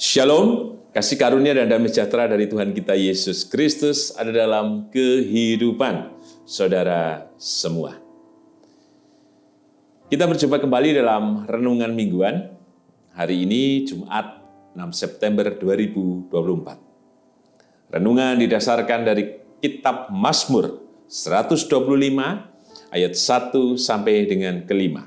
Shalom, kasih karunia dan damai sejahtera dari Tuhan kita Yesus Kristus ada dalam kehidupan saudara semua. Kita berjumpa kembali dalam Renungan Mingguan, hari ini Jumat 6 September 2024. Renungan didasarkan dari Kitab Mazmur 125 ayat 1 sampai dengan ke-5.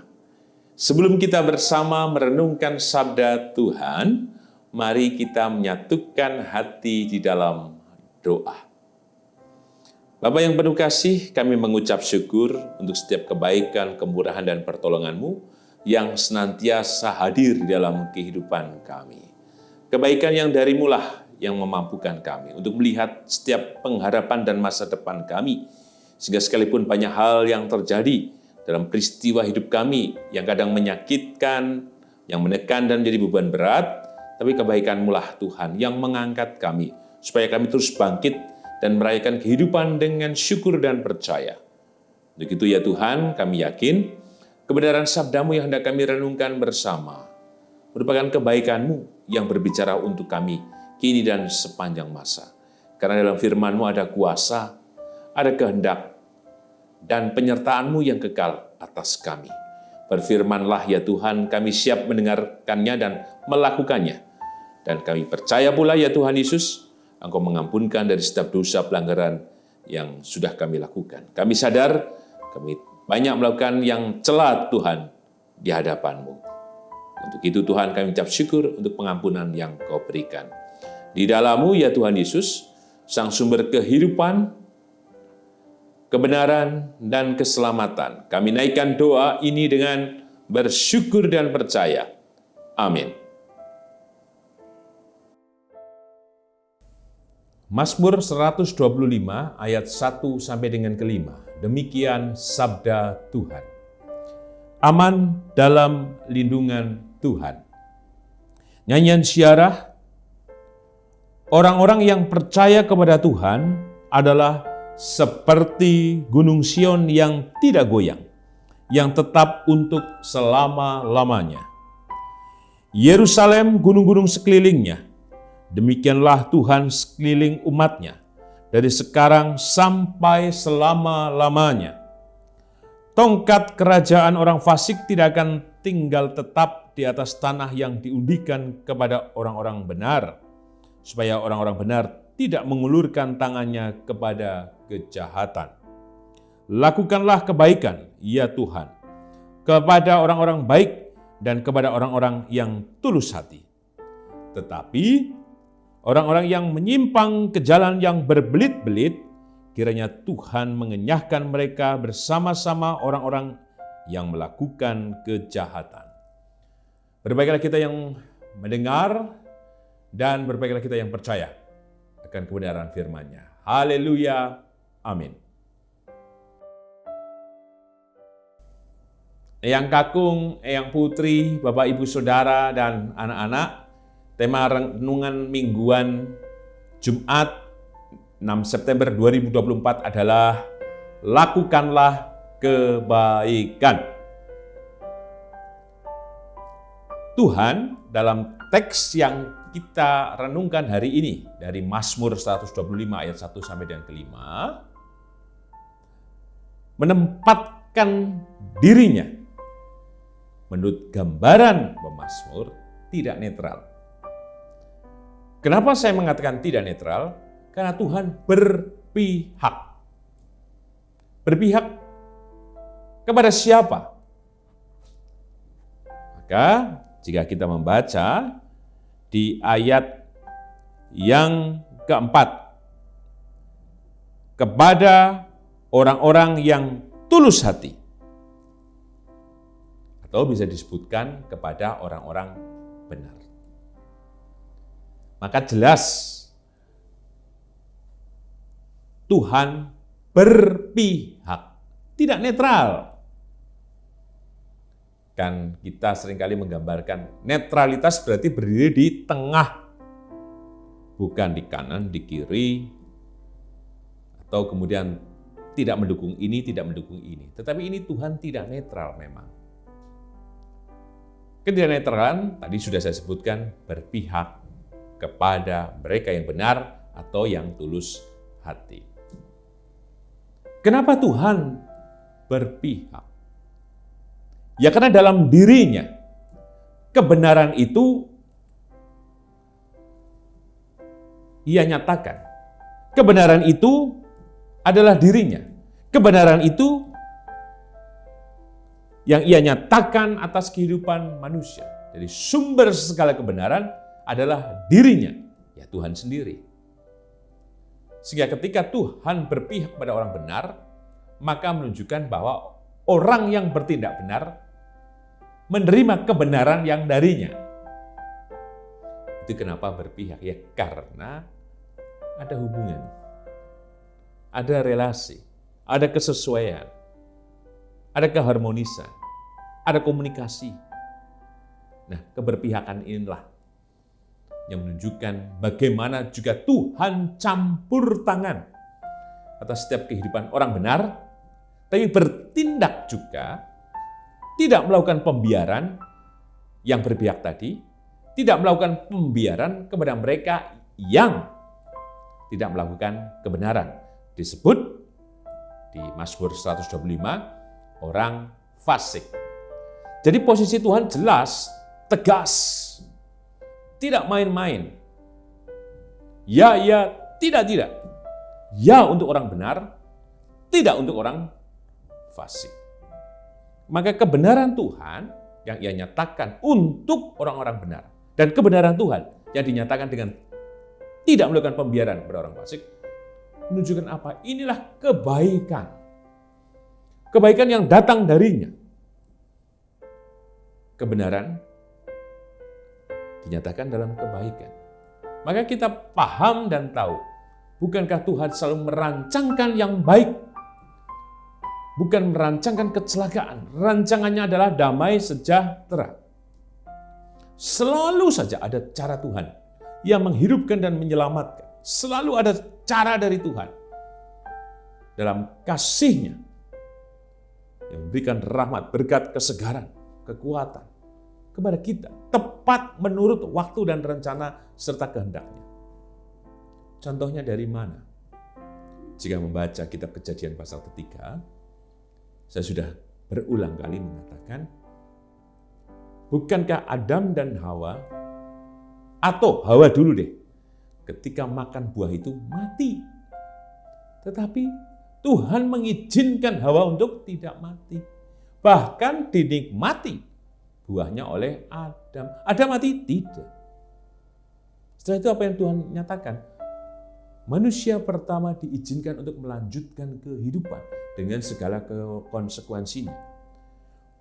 Sebelum kita bersama merenungkan sabda Tuhan, mari kita menyatukan hati di dalam doa. Bapa yang penuh kasih, kami mengucap syukur untuk setiap kebaikan, kemurahan, dan pertolongan-Mu yang senantiasa hadir di dalam kehidupan kami. Kebaikan yang dari-Mu lah yang memampukan kami untuk melihat setiap pengharapan dan masa depan kami, sehingga sekalipun banyak hal yang terjadi dalam peristiwa hidup kami yang kadang menyakitkan, yang menekan dan menjadi beban berat, tapi kebaikan-Mu lah Tuhan yang mengangkat kami, supaya kami terus bangkit dan merayakan kehidupan dengan syukur dan percaya. Untuk itu ya Tuhan, kami yakin kebenaran sabda-Mu yang hendak kami renungkan bersama merupakan kebaikan-Mu yang berbicara untuk kami kini dan sepanjang masa. Karena dalam firman-Mu ada kuasa, ada kehendak, dan penyertaan-Mu yang kekal atas kami. Berfirman-Lah ya Tuhan, kami siap mendengarkannya dan melakukannya. Dan kami percaya pula ya Tuhan Yesus, Engkau mengampunkan dari setiap dosa pelanggaran yang sudah kami lakukan. Kami sadar, kami banyak melakukan yang celah Tuhan di hadapan-Mu. Untuk itu Tuhan kami ucap syukur untuk pengampunan yang Kau berikan. Di dalam-Mu ya Tuhan Yesus, Sang sumber kehidupan, kebenaran, dan keselamatan. Kami naikkan doa ini dengan bersyukur dan percaya. Amin. Mazmur 125 ayat 1 sampai dengan ke-5. Demikian sabda Tuhan. Aman dalam lindungan Tuhan. Nyanyian syiarah, orang-orang yang percaya kepada Tuhan adalah seperti gunung Sion yang tidak goyang, yang tetap untuk selama-lamanya. Yerusalem, gunung-gunung sekelilingnya, demikianlah Tuhan sekeliling umat-Nya, dari sekarang sampai selama-lamanya. Tongkat kerajaan orang fasik tidak akan tinggal tetap di atas tanah yang diundikan kepada orang-orang benar, supaya orang-orang benar tidak mengulurkan tangannya kepada kejahatan. Lakukanlah kebaikan, ya Tuhan, kepada orang-orang baik dan kepada orang-orang yang tulus hati. Tetapi orang-orang yang menyimpang ke jalan yang berbelit-belit, kiranya Tuhan mengenyahkan mereka bersama-sama orang-orang yang melakukan kejahatan. Berbaiklah kita yang mendengar dan berbaiklah kita yang percaya akan kebenaran firman-Nya. Haleluya. Amin. Eyang Kakung, Eyang Putri, Bapak Ibu Saudara, dan anak-anak, tema renungan mingguan Jumat 6 September 2024 adalah lakukanlah kebaikan. Tuhan dalam teks yang kita renungkan hari ini dari Mazmur 125 ayat 1 sampai dengan ke-5 menempatkan dirinya menurut gambaran pemazmur tidak netral. Kenapa saya mengatakan tidak netral? Karena Tuhan berpihak. Berpihak kepada siapa? Maka jika kita membaca di ayat yang keempat, kepada orang-orang yang tulus hati, atau bisa disebutkan kepada orang-orang benar. Maka jelas Tuhan berpihak, tidak netral. Kan kita seringkali menggambarkan netralitas berarti berdiri di tengah, bukan di kanan, di kiri, atau kemudian tidak mendukung ini, tidak mendukung ini. Tetapi ini Tuhan tidak netral memang. Ketidaknetralan tadi sudah saya sebutkan berpihak kepada mereka yang benar atau yang tulus hati. Kenapa Tuhan berpihak? Ya karena dalam dirinya kebenaran itu Ia nyatakan. Kebenaran itu adalah dirinya. Kebenaran itu yang Ia nyatakan atas kehidupan manusia. Jadi sumber segala kebenaran adalah dirinya, ya Tuhan sendiri. Sehingga ketika Tuhan berpihak pada orang benar, maka menunjukkan bahwa orang yang bertindak benar menerima kebenaran yang darinya. Itu kenapa berpihak? Ya karena ada hubungan, ada relasi, ada kesesuaian, ada keharmonisan, ada komunikasi. Nah, keberpihakan inilah yang menunjukkan bagaimana juga Tuhan campur tangan atas setiap kehidupan orang benar, tapi bertindak juga tidak melakukan pembiaran yang berpihak tadi, tidak melakukan pembiaran kepada mereka yang tidak melakukan kebenaran. Disebut di Mazmur 125, orang fasik. Jadi posisi Tuhan jelas, tegas, tidak main-main. Ya, ya, tidak, tidak. Ya untuk orang benar, tidak untuk orang fasik. Maka kebenaran Tuhan yang Ia nyatakan untuk orang-orang benar, dan kebenaran Tuhan yang dinyatakan dengan tidak melakukan pembiaran kepada orang fasik, menunjukkan apa? Inilah kebaikan. Kebaikan yang datang darinya. Kebenaran dinyatakan dalam kebaikan. Maka kita paham dan tahu, bukankah Tuhan selalu merancangkan yang baik? Bukan merancangkan kecelakaan. Rancangannya adalah damai sejahtera. Selalu saja ada cara Tuhan yang menghidupkan dan menyelamatkan. Selalu ada cara dari Tuhan dalam kasih-Nya yang memberikan rahmat, berkat, kesegaran, kekuatan kepada kita, tepat menurut waktu dan rencana serta kehendak-Nya. Contohnya dari mana? Jika membaca kitab Kejadian pasal ketiga, saya sudah berulang kali mengatakan, bukankah Adam dan Hawa, atau Hawa dulu deh, ketika makan buah itu mati. Tetapi Tuhan mengizinkan Hawa untuk tidak mati. Bahkan dinikmati buahnya oleh Adam. Adam mati? Tidak. Setelah itu apa yang Tuhan nyatakan? Manusia pertama diizinkan untuk melanjutkan kehidupan dengan segala konsekuensinya.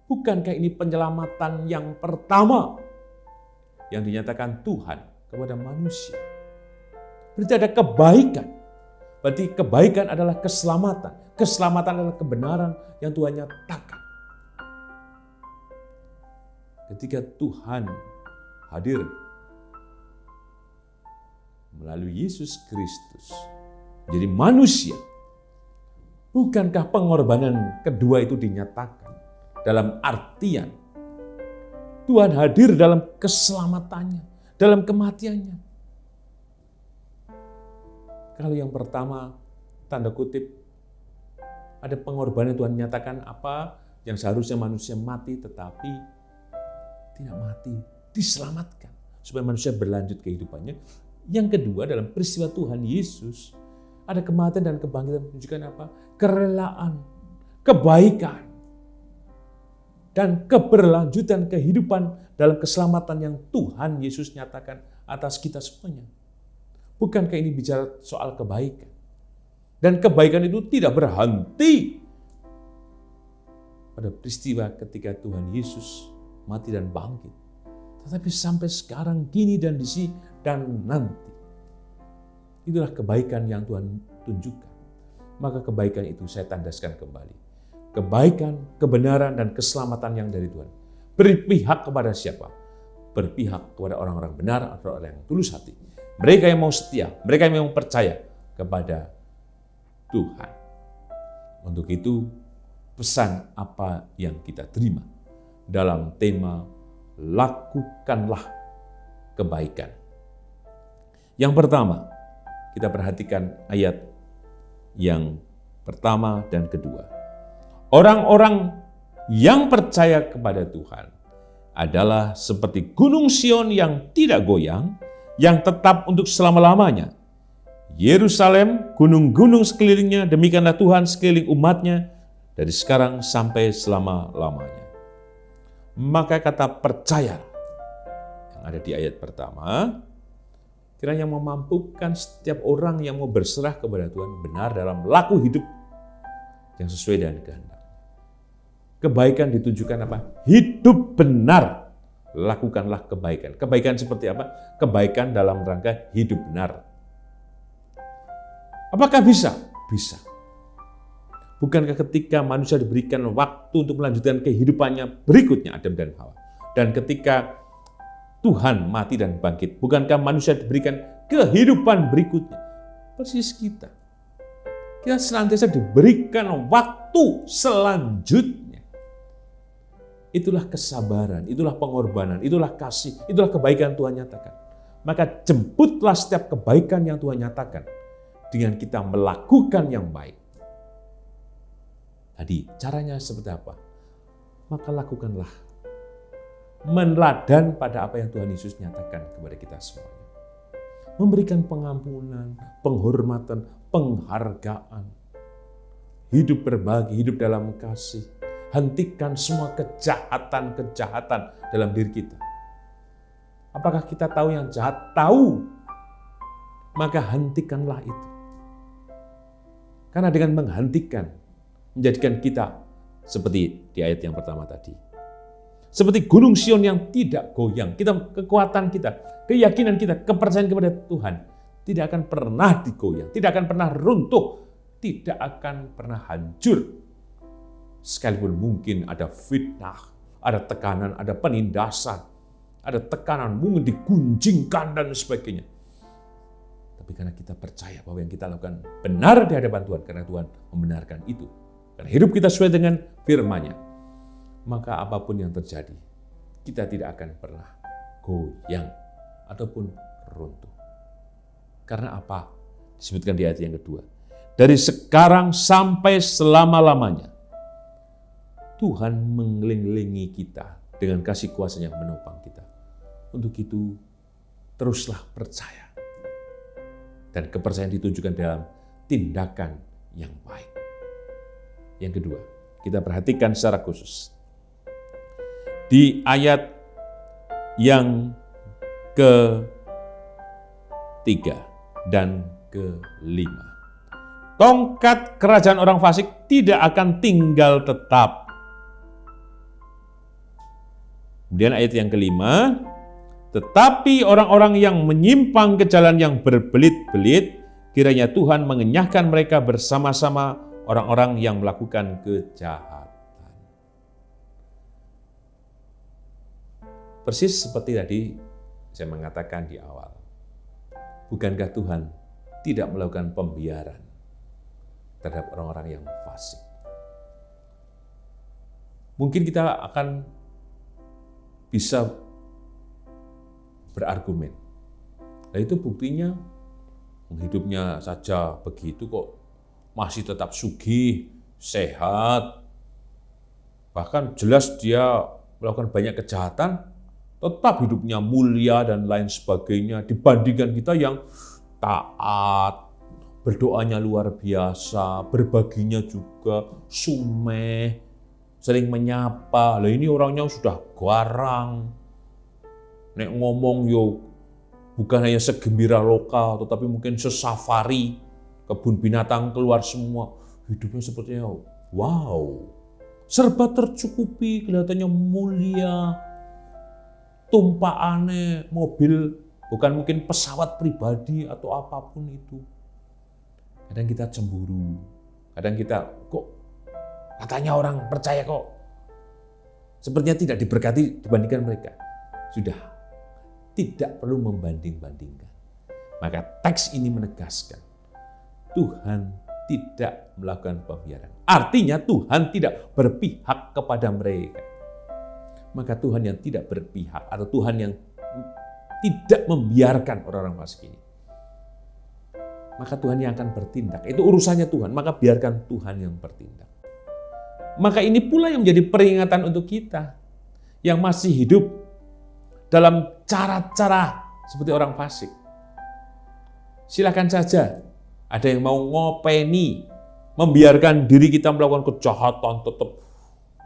Bukankah ini penyelamatan yang pertama yang dinyatakan Tuhan kepada manusia? Berarti ada kebaikan. Berarti kebaikan adalah keselamatan. Keselamatan adalah kebenaran yang Tuhan nyatakan. Ketika Tuhan hadir melalui Yesus Kristus menjadi manusia, bukankah pengorbanan kedua itu dinyatakan dalam artian Tuhan hadir dalam keselamatannya, dalam kematiannya. Kalau yang pertama, tanda kutip, ada pengorbanan Tuhan nyatakan apa yang seharusnya manusia mati, tetapi tidak mati, diselamatkan supaya manusia berlanjut kehidupannya. Yang kedua, dalam peristiwa Tuhan Yesus, ada kematian dan kebangkitan menunjukkan apa? Kerelaan, kebaikan, dan keberlanjutan kehidupan dalam keselamatan yang Tuhan Yesus nyatakan atas kita semuanya. Bukankah ini bicara soal kebaikan? Dan kebaikan itu tidak berhenti pada peristiwa ketika Tuhan Yesus mati dan bangkit. Tetapi sampai sekarang, kini dan di sini dan nanti. Itulah kebaikan yang Tuhan tunjukkan. Maka kebaikan itu saya tandaskan kembali. Kebaikan, kebenaran, dan keselamatan yang dari Tuhan. Berpihak kepada siapa? Berpihak kepada orang-orang benar atau orang yang tulus hati. Mereka yang mau setia, mereka yang mau percaya kepada Tuhan. Untuk itu, pesan apa yang kita terima dalam tema lakukanlah kebaikan. Yang pertama, kita perhatikan ayat yang pertama dan kedua. Orang-orang yang percaya kepada Tuhan adalah seperti gunung Sion yang tidak goyang, yang tetap untuk selama-lamanya. Yerusalem, gunung-gunung sekelilingnya, demikianlah Tuhan sekeliling umatnya dari sekarang sampai selama-lamanya. Maka kata percaya yang ada di ayat pertama, kiranya memampukan setiap orang yang mau berserah kepada Tuhan benar dalam laku hidup yang sesuai dengan kehendak. Kebaikan ditujukan apa? Hidup benar. Lakukanlah kebaikan. Kebaikan seperti apa? Kebaikan dalam rangka hidup benar. Apakah bisa? Bisa. Bukankah ketika manusia diberikan waktu untuk melanjutkan kehidupannya berikutnya, Adam dan Hawa, dan ketika Tuhan mati dan bangkit, bukankah manusia diberikan kehidupan berikutnya? Persis kita. Kita senantiasa diberikan waktu selanjutnya. Itulah kesabaran, itulah pengorbanan, itulah kasih, itulah kebaikan Tuhan nyatakan. Maka jemputlah setiap kebaikan yang Tuhan nyatakan dengan kita melakukan yang baik. Tadi caranya seperti apa? Maka lakukanlah. Meneladan pada apa yang Tuhan Yesus nyatakan kepada kita semuanya. Memberikan pengampunan, penghormatan, penghargaan. Hidup berbagi, hidup dalam kasih. Hentikan semua kejahatan-kejahatan dalam diri kita. Apakah kita tahu yang jahat? Tahu. Maka hentikanlah itu. Karena dengan menghentikan, menjadikan kita seperti di ayat yang pertama tadi. Seperti gunung Sion yang tidak goyang. Kekuatan kita, keyakinan kita, kepercayaan kepada Tuhan tidak akan pernah digoyang, tidak akan pernah runtuh, tidak akan pernah hancur. Sekalipun mungkin ada fitnah, ada tekanan, ada penindasan, ada tekanan, mungkin digunjingkan dan sebagainya. Tapi karena kita percaya bahwa yang kita lakukan benar di hadapan Tuhan, karena Tuhan membenarkan itu. Karena hidup kita sesuai dengan firman-Nya, maka apapun yang terjadi, kita tidak akan pernah goyang ataupun runtuh. Karena apa? Disebutkan di ayat yang kedua. Dari sekarang sampai selama-lamanya, Tuhan mengelilingi kita dengan kasih kuasa-Nya menopang kita. Untuk itu, teruslah percaya. Dan kepercayaan ditunjukkan dalam tindakan yang baik. Yang kedua, kita perhatikan secara khusus. Di ayat yang ke-3 dan ke-5. Tongkat kerajaan orang fasik tidak akan tinggal tetap. Kemudian ayat yang ke-5, tetapi orang-orang yang menyimpang ke jalan yang berbelit-belit, kiranya Tuhan mengenyahkan mereka bersama-sama orang-orang yang melakukan kejahatan. Persis seperti tadi saya mengatakan di awal. Bukankah Tuhan tidak melakukan pembiaran terhadap orang-orang yang fasik? Mungkin kita akan bisa berargumen. Nah itu buktinya hidupnya saja begitu kok masih tetap sugih, sehat. Bahkan jelas dia melakukan banyak kejahatan, tetap hidupnya mulia dan lain sebagainya dibandingkan kita yang taat, berdoanya luar biasa, berbaginya juga sumeh, sering menyapa. Lah ini orangnya sudah garang. Nek ngomong yo bukan hanya segembira lokal, tetapi mungkin sesafari, kebun binatang keluar semua. Hidupnya sepertinya wow. Serba tercukupi, kelihatannya mulia. Tumpaannya mobil, bukan mungkin pesawat pribadi atau apapun itu. Kadang kita cemburu. Kadang kita kok katanya orang percaya kok sepertinya tidak diberkati dibandingkan mereka. Sudah, tidak perlu membanding-bandingkan. Maka teks ini menegaskan, Tuhan tidak melakukan pembiaran. Artinya Tuhan tidak berpihak kepada mereka. Maka Tuhan yang tidak berpihak atau Tuhan yang tidak membiarkan orang-orang fasik ini, maka Tuhan yang akan bertindak. Itu urusannya Tuhan, maka biarkan Tuhan yang bertindak. Maka ini pula yang menjadi peringatan untuk kita yang masih hidup dalam cara-cara seperti orang fasik. Silakan saja, ada yang mau ngopeni, membiarkan diri kita melakukan kejahatan tetap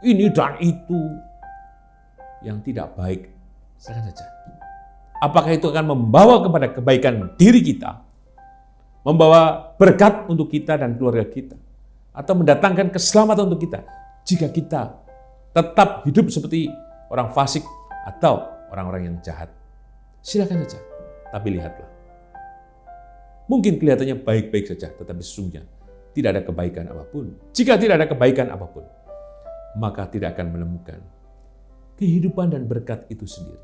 ini dan itu yang tidak baik. Silakan saja. Apakah itu akan membawa kepada kebaikan diri kita? Membawa berkat untuk kita dan keluarga kita, atau mendatangkan keselamatan untuk kita jika kita tetap hidup seperti orang fasik atau orang-orang yang jahat. Silakan saja, tapi lihatlah. Mungkin kelihatannya baik-baik saja, tetapi sesungguhnya tidak ada kebaikan apapun. Jika tidak ada kebaikan apapun, maka tidak akan menemukan kehidupan dan berkat itu sendiri.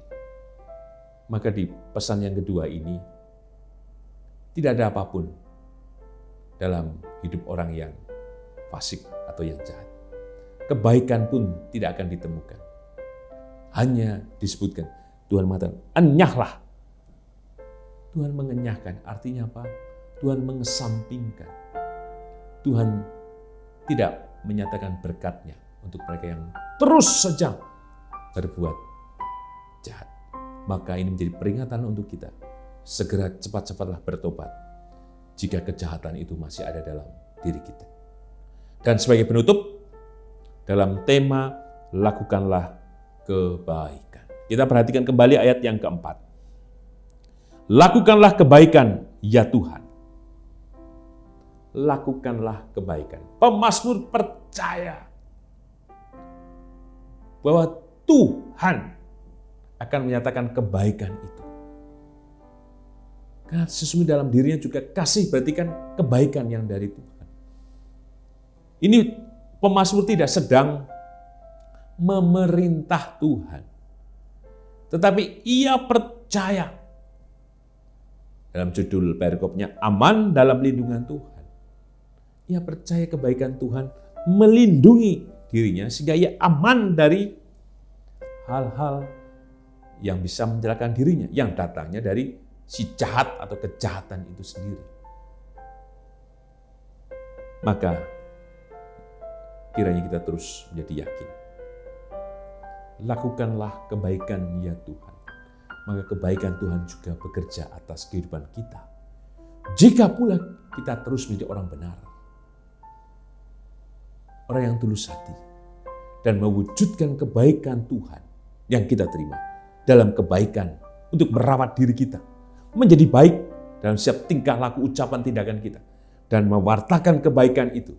Maka di pesan yang kedua ini, tidak ada apapun dalam hidup orang yang fasik atau yang jahat. Kebaikan pun tidak akan ditemukan. Hanya disebutkan, Tuhan mengatakan, enyahlah. Tuhan mengenyahkan, artinya apa? Tuhan mengesampingkan. Tuhan tidak menyatakan berkatnya untuk mereka yang terus saja berbuat jahat. Maka ini menjadi peringatan untuk kita. Segera cepat-cepatlah bertobat jika kejahatan itu masih ada dalam diri kita. Dan sebagai penutup, dalam tema lakukanlah kebaikan. Kita perhatikan kembali ayat yang keempat. Lakukanlah kebaikan, ya Tuhan. Lakukanlah kebaikan. Pemazmur percaya bahwa Tuhan akan menyatakan kebaikan itu. Karena sesungguhnya dalam dirinya juga kasih, berarti kan kebaikan yang dari Tuhan. Ini pemazmur tidak sedang memerintah Tuhan, tetapi ia percaya. Dalam judul perikopnya, aman dalam lindungan Tuhan. Ia percaya kebaikan Tuhan melindungi dirinya sehingga ia aman dari hal-hal yang bisa mencelakakan dirinya, yang datangnya dari si jahat atau kejahatan itu sendiri. Maka kiranya kita terus menjadi yakin. Lakukanlah kebaikan, ya Tuhan. Maka kebaikan Tuhan juga bekerja atas kehidupan kita. Jika pula kita terus menjadi orang benar, orang yang tulus hati, dan mewujudkan kebaikan Tuhan yang kita terima dalam kebaikan untuk merawat diri kita, menjadi baik dalam setiap tingkah laku, ucapan, tindakan kita, dan mewartakan kebaikan itu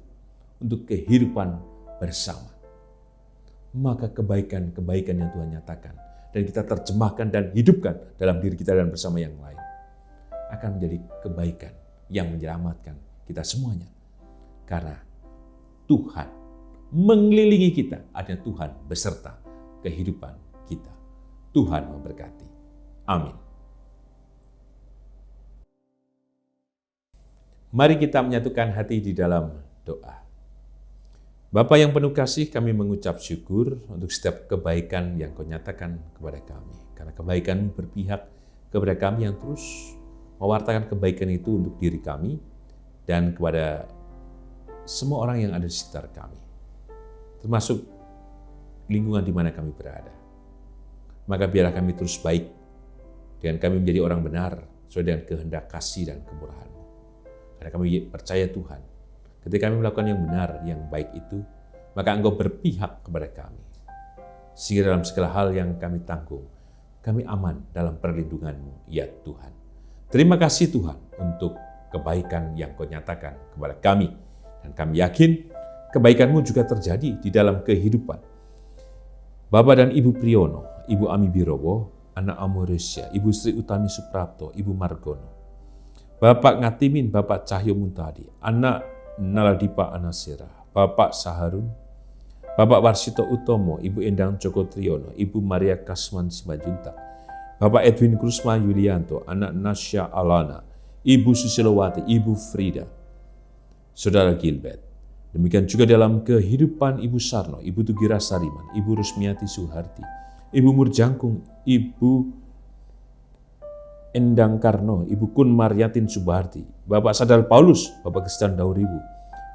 untuk kehidupan bersama. Maka kebaikan-kebaikan yang Tuhan nyatakan dan kita terjemahkan dan hidupkan dalam diri kita dan bersama yang lain akan menjadi kebaikan yang menyelamatkan kita semuanya. Karena Tuhan mengelilingi kita, ada Tuhan beserta kehidupan kita. Tuhan memberkati. Amin. Mari kita menyatukan hati di dalam doa. Bapa yang penuh kasih, kami mengucap syukur untuk setiap kebaikan yang Kau nyatakan kepada kami. Karena kebaikan berpihak kepada kami yang terus mewartakan kebaikan itu untuk diri kami dan kepada semua orang yang ada di sekitar kami. Termasuk lingkungan di mana kami berada. Maka biarlah kami terus baik dan kami menjadi orang benar sesuai dengan kehendak kasih dan kemurahan-Mu. Karena kami percaya Tuhan, ketika kami melakukan yang benar, yang baik itu, maka Engkau berpihak kepada kami. Sehingga dalam segala hal yang kami tanggung, kami aman dalam perlindungan-Mu, ya Tuhan. Terima kasih Tuhan untuk kebaikan yang Kau nyatakan kepada kami. Dan kami yakin kebaikan-Mu juga terjadi di dalam kehidupan Bapak dan Ibu Priyono, Ibu Ami Birowo, Anak Amoresya, Ibu Sri Utami Suprapto, Ibu Margono, Bapak Ngatimin, Bapak Cahyo Muntadi, Anak Naladipa Anasera, Bapak Saharun, Bapak Warsito Utomo, Ibu Endang Joko Triyono, Ibu Maria Kasman Simajuntak, Bapak Edwin Krusma Yulianto, Anak Nasya Alana, Ibu Susilowati, Ibu Frida, Saudara Gilbert. Demikian juga dalam kehidupan Ibu Sarno, Ibu Tugira Sariman, Ibu Rusmiati Suharti, Ibu Murjangkung, Ibu Endang Karno, Ibu Kun Maryatin Subarti, Bapak Sadal Paulus, Bapak Kristan Dauribu,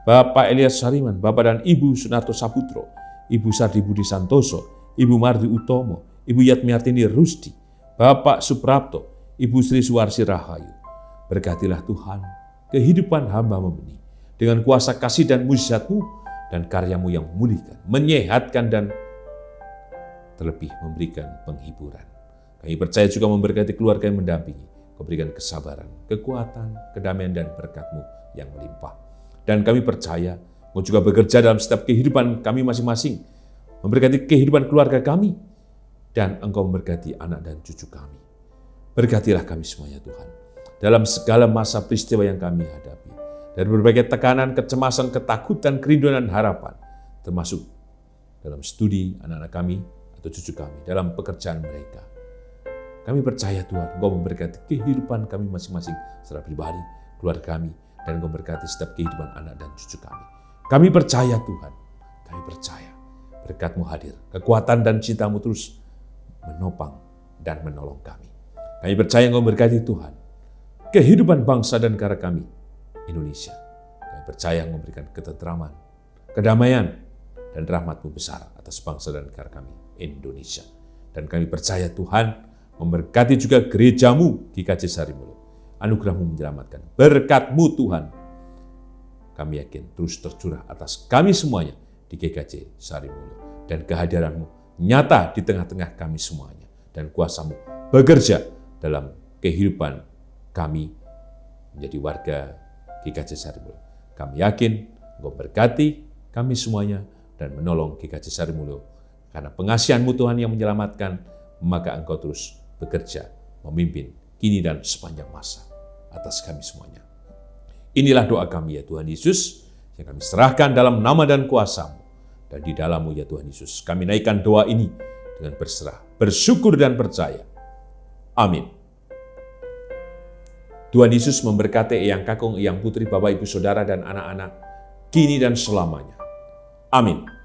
Bapak Elias Sariman, Bapak dan Ibu Sunarto Saputro, Ibu Sardi Budi Santoso, Ibu Mardi Utomo, Ibu Yatmiartini Rusdi, Bapak Suprapto, Ibu Sri Suwarsi Rahayu. Berkatilah Tuhan kehidupan hamba-Mu ini dengan kuasa kasih dan mujizat-Mu dan karya-Mu yang memulihkan, menyehatkan dan terlebih memberikan penghiburan. Kami percaya juga memberkati keluarga yang mendampingi. Kau berikan kesabaran, kekuatan, kedamaian, dan berkat-Mu yang melimpah. Dan kami percaya Engkau juga bekerja dalam setiap kehidupan kami masing-masing. Memberkati kehidupan keluarga kami. Dan Engkau memberkati anak dan cucu kami. Berkatilah kami semuanya Tuhan. Dalam segala masa peristiwa yang kami hadapi. Dari berbagai tekanan, kecemasan, ketakutan, kerinduan, dan harapan. Termasuk dalam studi anak-anak kami atau cucu kami. Dalam pekerjaan mereka. Kami percaya Tuhan, Engkau memberkati kehidupan kami masing-masing secara pribadi, keluarga kami, dan Engkau memberkati setiap kehidupan anak dan cucu kami. Kami percaya Tuhan, kami percaya berkat-Mu hadir, kekuatan dan cinta-Mu terus menopang dan menolong kami. Kami percaya Engkau memberkati Tuhan, kehidupan bangsa dan negara kami, Indonesia. Kami percaya Engkau memberikan ketentraman, kedamaian, dan rahmat-Mu besar atas bangsa dan negara kami, Indonesia. Dan kami percaya Tuhan, memberkati juga gereja-Mu GKJ Sarimulu. Anugerah-Mu menyelamatkan. Berkat-Mu Tuhan, kami yakin terus tercurah atas kami semuanya di GKJ Sarimulu. Dan kehadiran-Mu nyata di tengah-tengah kami semuanya. Dan kuasa-Mu bekerja dalam kehidupan kami menjadi warga GKJ Sarimulu. Kami yakin Engkau berkati kami semuanya dan menolong GKJ Sarimulu. Karena pengasihan-Mu Tuhan yang menyelamatkan, maka Engkau terus bekerja, memimpin, kini dan sepanjang masa atas kami semuanya. Inilah doa kami ya Tuhan Yesus, yang kami serahkan dalam nama dan kuasa-Mu. Dan di dalam-Mu ya Tuhan Yesus, kami naikkan doa ini dengan berserah, bersyukur dan percaya. Amin. Tuhan Yesus memberkati Eyang Kakung, Eyang Putri, Bapak Ibu Saudara dan anak-anak, kini dan selamanya. Amin.